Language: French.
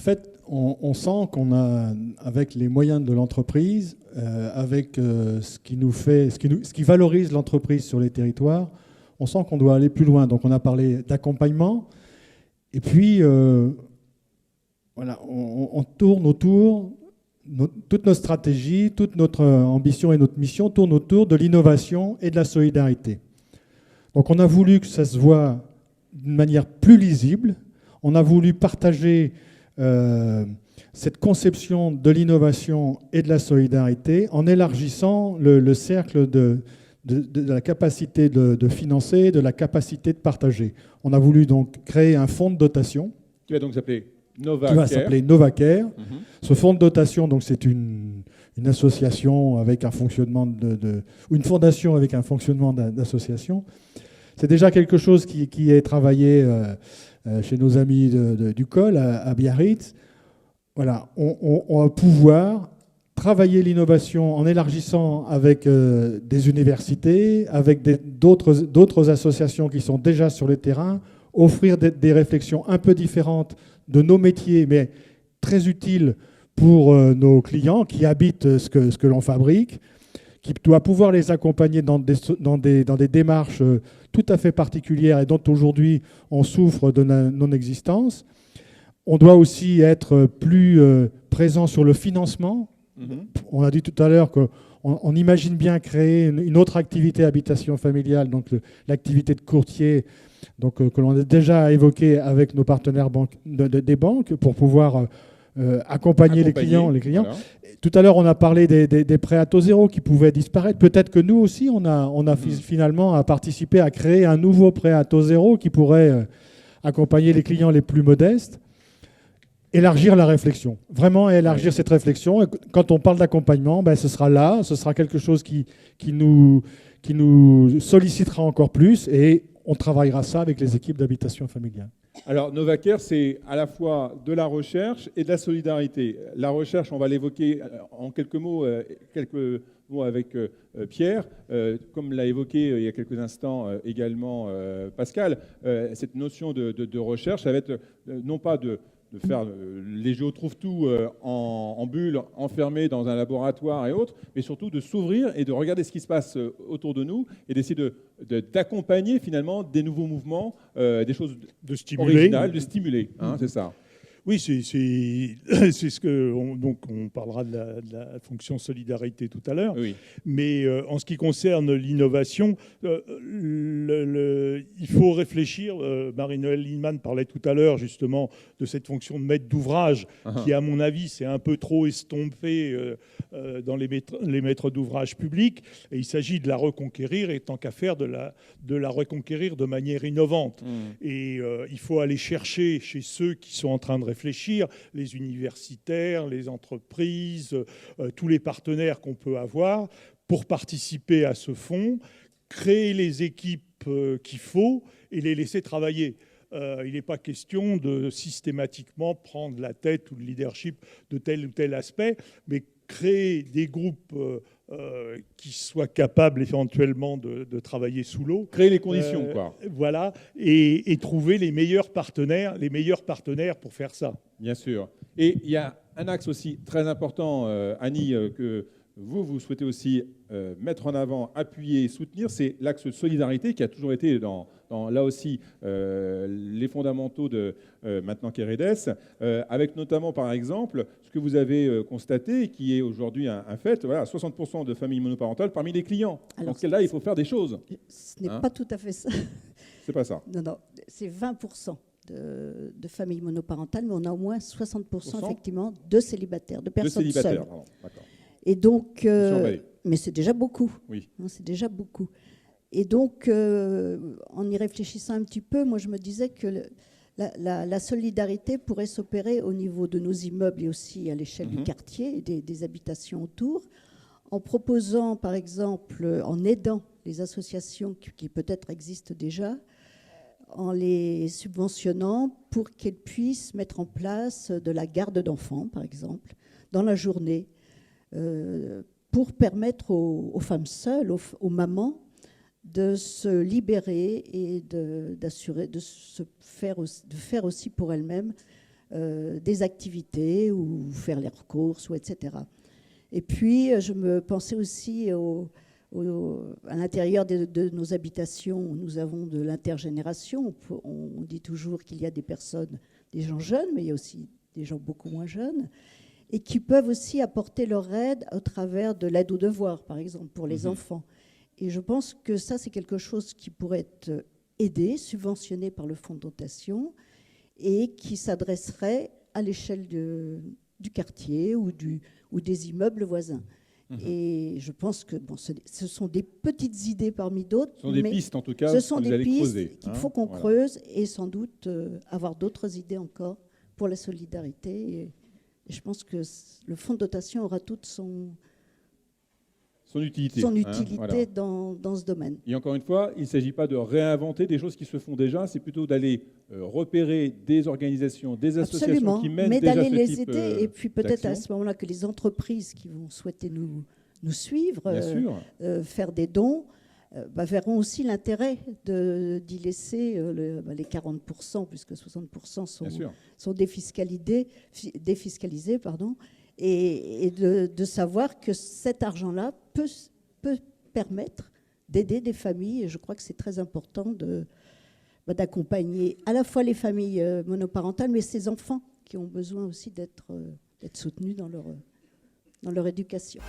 fait, on sent qu'on a, avec les moyens de l'entreprise, avec ce qui valorise l'entreprise sur les territoires, on sent qu'on doit aller plus loin. Donc on a parlé d'accompagnement, et puis voilà, on tourne autour, toute notre stratégie, toute notre ambition et notre mission tournent autour de l'innovation et de la solidarité. Donc on a voulu que ça se voit d'une manière plus lisible. On a voulu partager cette conception de l'innovation et de la solidarité en élargissant le cercle de la capacité de financer, de la capacité de partager. On a voulu donc créer un fonds de dotation. Qui va donc s'appeler Novacare. Ce fonds de dotation, donc, c'est une association avec un fonctionnement ou une fondation avec un fonctionnement d'association. C'est déjà quelque chose qui est travaillé chez nos amis du Col, à Biarritz. Voilà, on va pouvoir travailler l'innovation en élargissant avec des universités, avec d'autres associations qui sont déjà sur le terrain, offrir des réflexions un peu différentes de nos métiers, mais très utiles pour nos clients qui habitent ce que l'on fabrique, qui doit pouvoir les accompagner dans des démarches tout à fait particulières et dont aujourd'hui on souffre de non-existence. On doit aussi être plus présent sur le financement. On a dit tout à l'heure qu'on imagine bien créer une autre activité habitation familiale, donc l'activité de courtier, donc, que l'on a déjà évoqué avec nos partenaires des banques pour pouvoir accompagner les clients. Voilà. Tout à l'heure, on a parlé des prêts à taux zéro qui pouvaient disparaître. Peut-être que nous aussi, on a finalement à participer à créer un nouveau prêt à taux zéro qui pourrait accompagner les clients les plus modestes. Élargir la réflexion, vraiment élargir cette réflexion. Et quand on parle d'accompagnement, ce sera quelque chose qui nous sollicitera encore plus et on travaillera ça avec les équipes d'habitation familiale. Alors, Novacare, c'est à la fois de la recherche et de la solidarité. La recherche, on va l'évoquer en quelques mots avec Pierre. Comme l'a évoqué il y a quelques instants également Pascal, cette notion de recherche, ça va être non pas de faire les géotrouve-tout en bulle, enfermés dans un laboratoire et autres, mais surtout de s'ouvrir et de regarder ce qui se passe autour de nous et d'essayer d'accompagner finalement des nouveaux mouvements, des choses originales, de stimuler. C'est ça. Oui, c'est ce que on parlera de la fonction solidarité tout à l'heure. Oui. Mais en ce qui concerne l'innovation, il faut réfléchir. Marie-Noëlle Lienemann parlait tout à l'heure justement de cette fonction de maître d'ouvrage qui, à mon avis, s'est un peu trop estompée dans les maîtres d'ouvrage publics. Et il s'agit de la reconquérir et tant qu'à faire de la reconquérir de manière innovante. Et il faut aller chercher chez ceux qui sont en train de réfléchir, les universitaires, les entreprises, tous les partenaires qu'on peut avoir pour participer à ce fonds, créer les équipes qu'il faut et les laisser travailler. Il n'est pas question de systématiquement prendre la tête ou le leadership de tel ou tel aspect, mais créer des groupes qui soient capables éventuellement de travailler sous l'eau. Créer les conditions, quoi. Voilà, et trouver les meilleurs partenaires pour faire ça. Bien sûr. Et il y a un axe aussi très important, Annie, que vous souhaitez aussi mettre en avant, appuyer et soutenir, c'est l'axe solidarité qui a toujours été dans là aussi les fondamentaux de maintenant Keredes, avec notamment par exemple ce que vous avez constaté qui est aujourd'hui un fait, voilà, 60% de familles monoparentales parmi les clients. Alors, donc là, il faut faire des choses. Ce n'est pas tout à fait ça. C'est pas ça. Non, c'est 20%. De familles monoparentales, mais on a au moins 60% effectivement de célibataires, de personnes seules. D'accord. Et donc, mais c'est déjà beaucoup. Oui. C'est déjà beaucoup. Et donc, en y réfléchissant un petit peu, moi je me disais que la solidarité pourrait s'opérer au niveau de nos immeubles et aussi à l'échelle du quartier et des habitations autour, en proposant par exemple, en aidant les associations qui peut-être existent déjà, en les subventionnant pour qu'elles puissent mettre en place de la garde d'enfants, par exemple, dans la journée, pour permettre aux femmes seules, aux mamans, de se libérer et de faire aussi pour elles-mêmes des activités ou faire leurs courses, ou etc. Et puis, je me pensais aussi à l'intérieur de nos habitations. Nous avons de l'intergénération. On dit toujours qu'il y a des personnes, des gens jeunes, mais il y a aussi des gens beaucoup moins jeunes, et qui peuvent aussi apporter leur aide au travers de l'aide aux devoirs, par exemple, pour les enfants. Et je pense que ça, c'est quelque chose qui pourrait être aidé, subventionné par le fonds de dotation, et qui s'adresserait à l'échelle du quartier ou des immeubles voisins. Et je pense que ce sont des petites idées parmi d'autres. Ce sont des pistes, en tout cas, ce sont que vous des allez pistes creuser. qu'il faut qu'on creuse et sans doute avoir d'autres idées encore pour la solidarité. Et je pense que le fonds de dotation aura toute son utilité, voilà, dans ce domaine. Et encore une fois, il ne s'agit pas de réinventer des choses qui se font déjà, c'est plutôt d'aller repérer des organisations, des associations Absolument, qui mènent mais déjà d'aller ce les type aider, et puis peut-être à d'action. ce moment-là que les entreprises qui vont souhaiter nous suivre, Bien sûr. faire des dons, verront aussi l'intérêt d'y laisser les 40%, puisque 60% sont défiscalisés, pardon, et de savoir que cet argent-là peut permettre d'aider des familles. Et je crois que c'est très important d'accompagner à la fois les familles monoparentales, mais ces enfants qui ont besoin aussi d'être soutenus dans leur éducation.